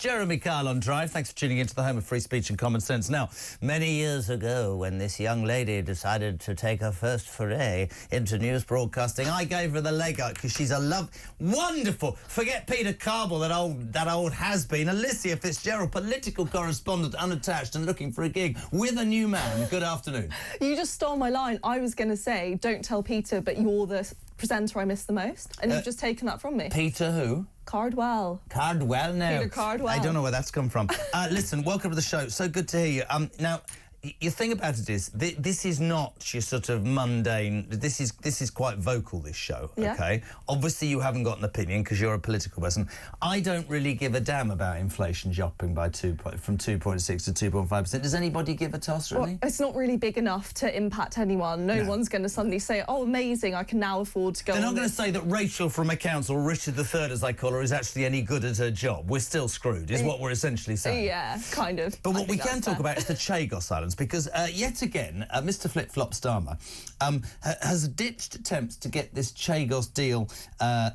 Jeremy Kyle on Drive. Thanks for tuning into the home of free speech and common sense. Now, many years ago, when this young lady decided to take her first foray into news broadcasting, I gave her the leg up because she's a wonderful. Forget Peter Carball, that old has-been. Alicia Fitzgerald, political correspondent, unattached and looking for a gig with a new man. Good afternoon. You just stole my line. I was going to say, don't tell Peter, but you're the presenter I miss the most, and you've just taken that from me. Peter who? Cardwell. Cardwell, no. Peter Cardwell. I don't know where that's come from. Listen, welcome to the show. So good to hear you. Now, your thing about it is, this is not your sort of mundane... This is quite vocal, this show, OK? Obviously, you haven't got an opinion because you're a political person. I don't really give a damn about inflation dropping by from 2.6 to 2.5%. Does anybody give a toss, really? Well, it's not really big enough to impact anyone. No one's going to suddenly say, oh, amazing, I can now afford to go on. They're not going to say that Rachel from accounts, or Richard III, as I call her, is actually any good at her job. We're still screwed, is what we're essentially saying. Yeah, kind of. But what we can talk about is the Chagos Islands, because yet again, Mr. Flip-Flop Starmer has ditched attempts to get this Chagos deal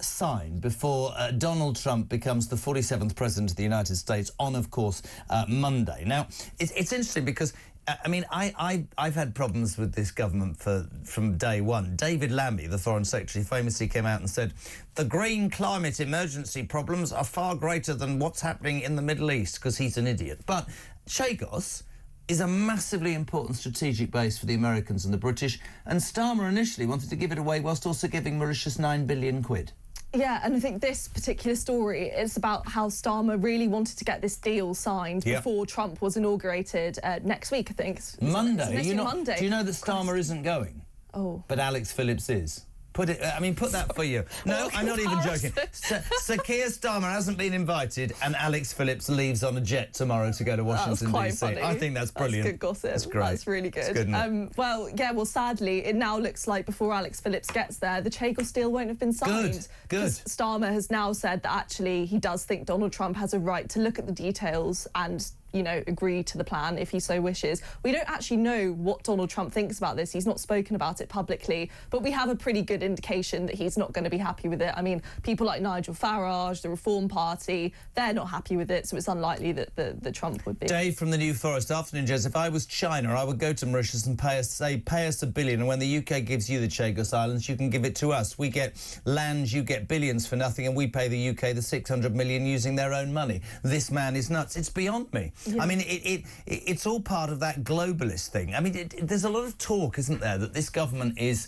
signed before Donald Trump becomes the 47th president of the United States on, of course, Monday. Now, it's interesting because I mean, I've had problems with this government from day one. David Lammy, the Foreign Secretary, famously came out and said, the green climate emergency problems are far greater than what's happening in the Middle East, because he's an idiot. But Chagos is a massively important strategic base for the Americans and the British, and Starmer initially wanted to give it away whilst also giving Mauritius 9 billion quid. Yeah, and I think this particular story is about how Starmer really wanted to get this deal signed before Trump was inaugurated next week, I think. Monday. Monday. Do you know that Starmer isn't going? Oh. But Alex Phillips is. Put that for you. No, I'm not even joking. Sir Keir Starmer hasn't been invited, and Alex Phillips leaves on a jet tomorrow to go to Washington, D.C. Funny. I think that's brilliant. That's good gossip. That's great. That's really good. It's good, isn't it? Well, sadly, it now looks like before Alex Phillips gets there, the Chagos deal won't have been signed. Good. Starmer has now said that actually he does think Donald Trump has a right to look at the details and, you know, agree to the plan if he so wishes. We don't actually know what Donald Trump thinks about this. He's not spoken about it publicly, but we have a pretty good indication that he's not going to be happy with it. I mean, people like Nigel Farage, the Reform Party, they're not happy with it, so it's unlikely that Trump would be. Dave from the New Forest. Afternoon, Jez. If I was China, I would go to Mauritius and pay us $1 billion, and when the UK gives you the Chagos Islands, you can give it to us. We get land, you get billions for nothing, and we pay the UK the 600 million using their own money. This man is nuts. It's beyond me. Yeah. I mean, it's all part of that globalist thing. I mean, there's a lot of talk, isn't there, that this government is,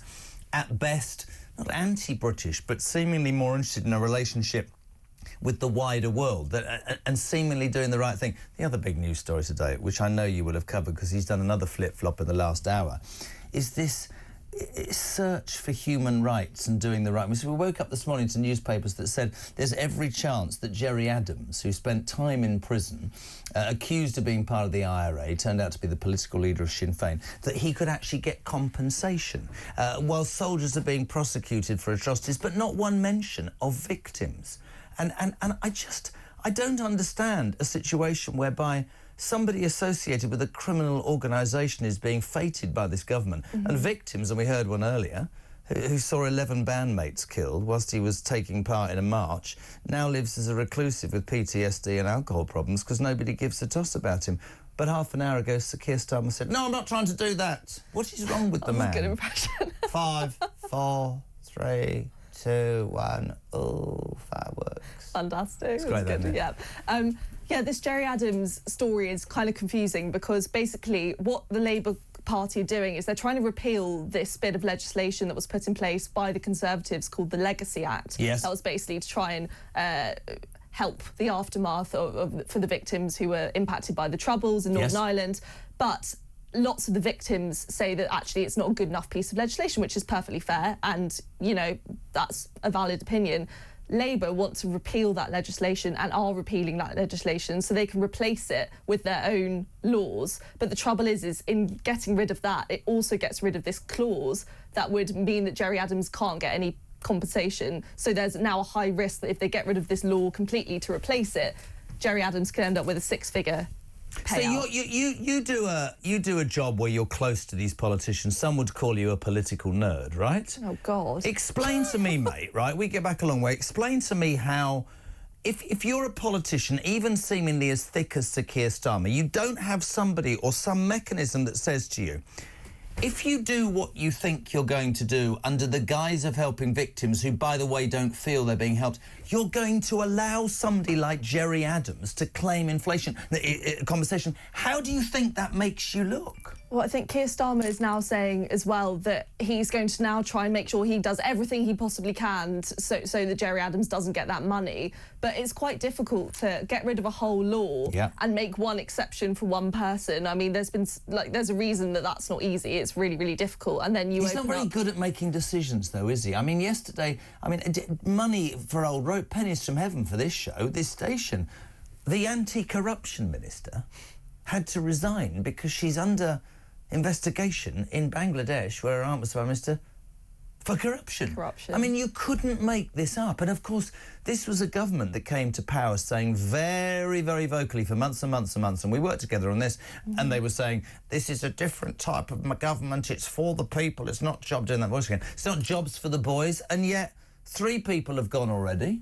at best, not anti-British, but seemingly more interested in a relationship with the wider world and seemingly doing the right thing. The other big news story today, which I know you will have covered because he's done another flip-flop in the last hour, is this search for human rights and doing the right thing. So we woke up this morning to newspapers that said there's every chance that Gerry Adams, who spent time in prison, accused of being part of the IRA, turned out to be the political leader of Sinn Fein, that he could actually get compensation while soldiers are being prosecuted for atrocities, but not one mention of victims. And I don't understand a situation whereby somebody associated with a criminal organisation is being feted by this government. And victims, and we heard one earlier, who saw 11 bandmates killed whilst he was taking part in a march, now lives as a reclusive with PTSD and alcohol problems because nobody gives a toss about him. But half an hour ago, Sir Keir Starmer said, no, I'm not trying to do that. What is wrong with the man? That's a good impression. 5, 4, 3, 2, 1, oh, fireworks. Fantastic. It's great, isn't it? Yeah, this Gerry Adams story is kind of confusing because basically what the Labour Party are doing is they're trying to repeal this bit of legislation that was put in place by the Conservatives called the Legacy Act. Yes. That was basically to try and help the aftermath for the victims who were impacted by the Troubles in Northern Ireland. But lots of the victims say that actually it's not a good enough piece of legislation, which is perfectly fair, and, you know, that's a valid opinion. Labour want to repeal that legislation and are repealing that legislation so they can replace it with their own laws. But the trouble is in getting rid of that, it also gets rid of this clause that would mean that Gerry Adams can't get any compensation. So there's now a high risk that if they get rid of this law completely to replace it, Gerry Adams could end up with a six-figure payout. So you do a job where you're close to these politicians. Some would call you a political nerd, right? Oh, God. Explain to me, mate, right? We get back a long way. Explain to me how if you're a politician, even seemingly as thick as Sir Keir Starmer, you don't have somebody or some mechanism that says to you, if you do what you think you're going to do under the guise of helping victims who, by the way, don't feel they're being helped, you're going to allow somebody like Gerry Adams to claim inflation compensation. How do you think that makes you look? Well, I think Keir Starmer is now saying as well that he's going to now try and make sure he does everything he possibly can so that Gerry Adams doesn't get that money. But it's quite difficult to get rid of a whole law and make one exception for one person. I mean, there's a reason that that's not easy. It's really, really difficult. And then he's not very good at making decisions, though, is he? I mean, yesterday, money for old rope, pennies from heaven for this show, this station. The anti-corruption minister had to resign because she's under investigation in Bangladesh, where her aunt was Prime Minister, for corruption. I mean, you couldn't make this up. And, of course, this was a government that came to power saying very, very vocally for months and months and months, and we worked together on this, and they were saying, this is a different type of government, it's for the people, it's not job doing that voice again. It's not jobs for the boys, and yet 3 people have gone already.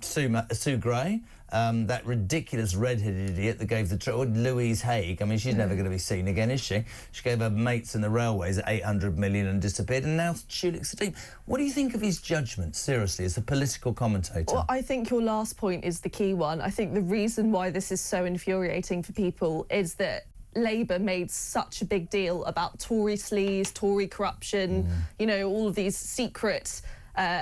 Sue Gray, that ridiculous red-headed idiot that gave the Louise Haigh. I mean, she's never going to be seen again, is she? She gave her mates in the railways 800 million and disappeared, and now Shulik Sadeem. What do you think of his judgment, seriously, as a political commentator? Well, I think your last point is the key one. I think the reason why this is so infuriating for people is that Labour made such a big deal about Tory sleaze, Tory corruption, you know, all of these secret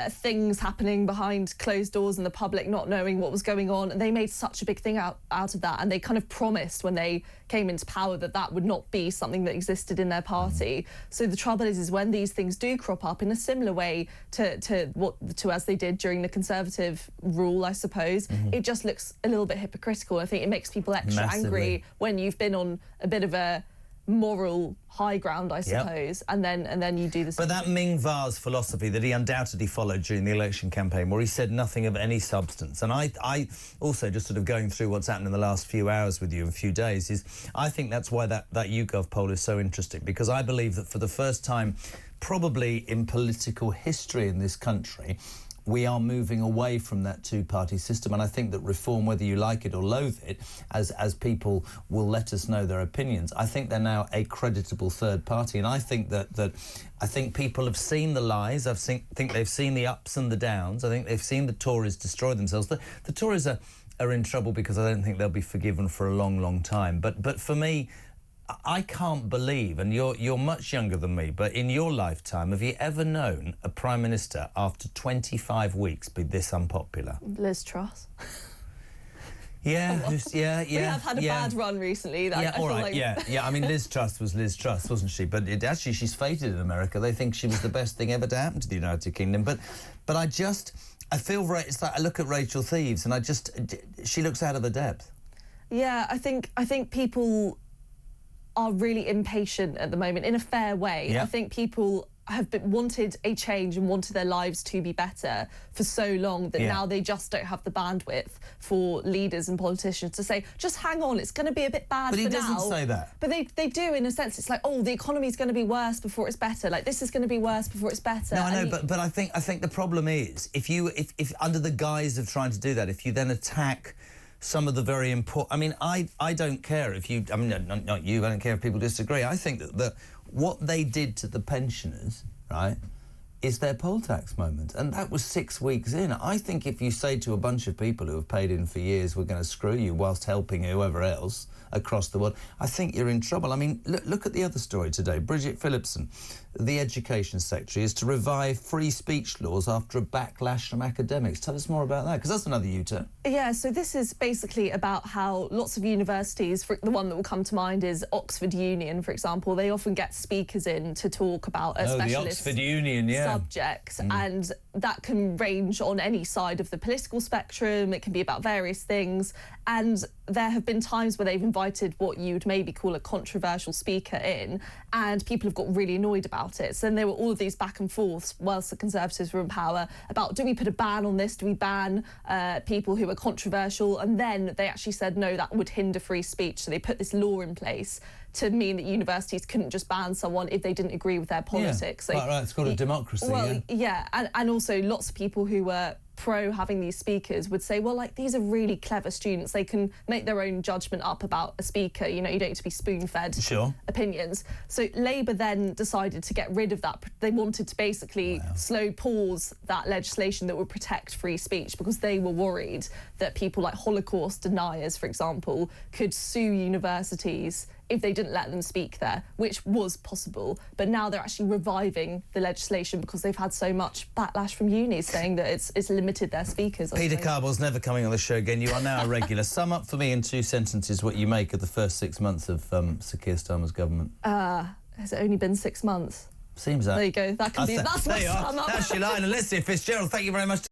things happening behind closed doors and the public not knowing what was going on. And they made such a big thing out of that. And they kind of promised when they came into power that that would not be something that existed in their party. So the trouble is when these things do crop up in a similar way to as they did during the Conservative rule, I suppose, it just looks a little bit hypocritical. I think it makes people extra angry when you've been on a bit of a moral high ground, I suppose, and then you do this. But that Ming Vase philosophy that he undoubtedly followed during the election campaign, where he said nothing of any substance, and I also just sort of going through what's happened in the last few hours with you, a few days, is I think that's why that YouGov poll is so interesting, because I believe that for the first time, probably in political history in this country, we are moving away from that two-party system, and I think that reform, whether you like it or loathe it, as people will let us know their opinions, I think they're now a creditable third party, and I think that I think people have seen the lies. think they've seen the ups and the downs. I think they've seen the Tories destroy themselves. The Tories are in trouble because I don't think they'll be forgiven for a long, long time. But for me, I can't believe, and you're much younger than me, but in your lifetime, have you ever known a Prime Minister after 25 weeks be this unpopular? Liz Truss. Yeah. We have had a bad run recently. I mean, Liz Truss was Liz Truss, wasn't she? But actually, she's fated in America. They think she was the best thing ever to happen to the United Kingdom. But I feel it's like I look at Rachel Thieves, and she looks out of the depth. Yeah, I think people are really impatient at the moment in a fair way. I think people have wanted a change and wanted their lives to be better for so long that now they just don't have the bandwidth for leaders and politicians to say, just hang on, it's going to be a bit bad for now. But he doesn't say that. But they do, in a sense. It's like, oh, the economy's going to be worse before it's better. Like, this is going to be worse before it's better. No, I know, but I think the problem is, if under the guise of trying to do that, if you then attack some of the very important... I mean, I don't care if you... I mean, not you, I don't care if people disagree. I think that what they did to the pensioners, right, is their poll tax moment. And that was 6 weeks in. I think if you say to a bunch of people who have paid in for years, we're going to screw you whilst helping whoever else across the world, I think you're in trouble. I mean, look at the other story today. Bridget Phillipson, the Education Secretary, is to revive free speech laws after a backlash from academics. Tell us more about that, because that's another U-turn. Yeah, so this is basically about how lots of universities, the one that will come to mind is Oxford Union, for example. They often get speakers in to talk about a specialist the Oxford Union, subject, and that can range on any side of the political spectrum. It can be about various things, and there have been times where they've invited what you'd maybe call a controversial speaker in, and people have got really annoyed about it. So then there were all of these back and forths whilst the Conservatives were in power about, do we put a ban on this? Do we ban people who are controversial? And then they actually said, no, that would hinder free speech. So they put this law in place to mean that universities couldn't just ban someone if they didn't agree with their politics. Right, it's called a democracy. Well, and also lots of people who were pro having these speakers would say, well, like, these are really clever students. They can make their own judgment up about a speaker. You know, you don't need to be spoon-fed opinions. So Labour then decided to get rid of that. They wanted to basically slow pause that legislation that would protect free speech, because they were worried that people like Holocaust deniers, for example, could sue universities if they didn't let them speak there, which was possible. But now they're actually reviving the legislation because they've had so much backlash from unis saying that it's limited their speakers. Peter Carball's never coming on the show again. You are now a regular. Sum up for me in 2 sentences what you make of the first 6 months of Sir Keir Starmer's government. Has it only been 6 months? Seems that. There you go. That's my sum up. That's your line. Alicia Fitzgerald, thank you very much.